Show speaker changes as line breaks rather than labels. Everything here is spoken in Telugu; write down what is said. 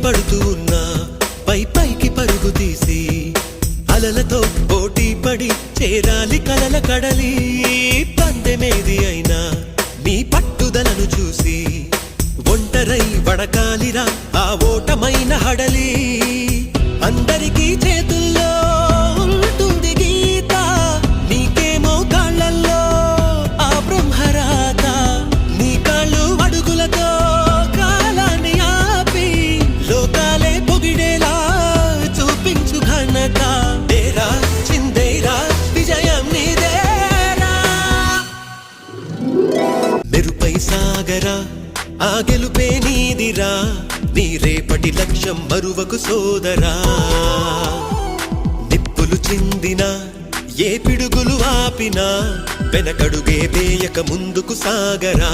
పడుతూ ఉన్నా పైకి పరుగు తీసి అలలతో పోటీ పడి చేరాలి కలల కడలి. పందెమేది అయినా నీ పట్టుదలను చూసి ఒంటరై వడకాలిరా ఆ ఓటమైన హడలి. అందరికీ చేతుల్లో ఉంటుంది గీత, నీకేమో కాళ్ళల్లో ఆ బ్రహ్మరాత. నీ కాళ్ళు అడుగులతో కాలాన్ని ఆపి లోకాలే పొగిడేలా చూపించు ఘనత. తేరా చిందేరా విజయం నీదేరా. మెరుపై సాగరా ఆ గెలుపే నీదిరా, నీ రేపటి లక్ష్యం మరువకు సోదరా. నిప్పులు చిందినా ఏ పిడుగులు ఆపినా వెనకడుగే వేయక ముందుకు సాగరా.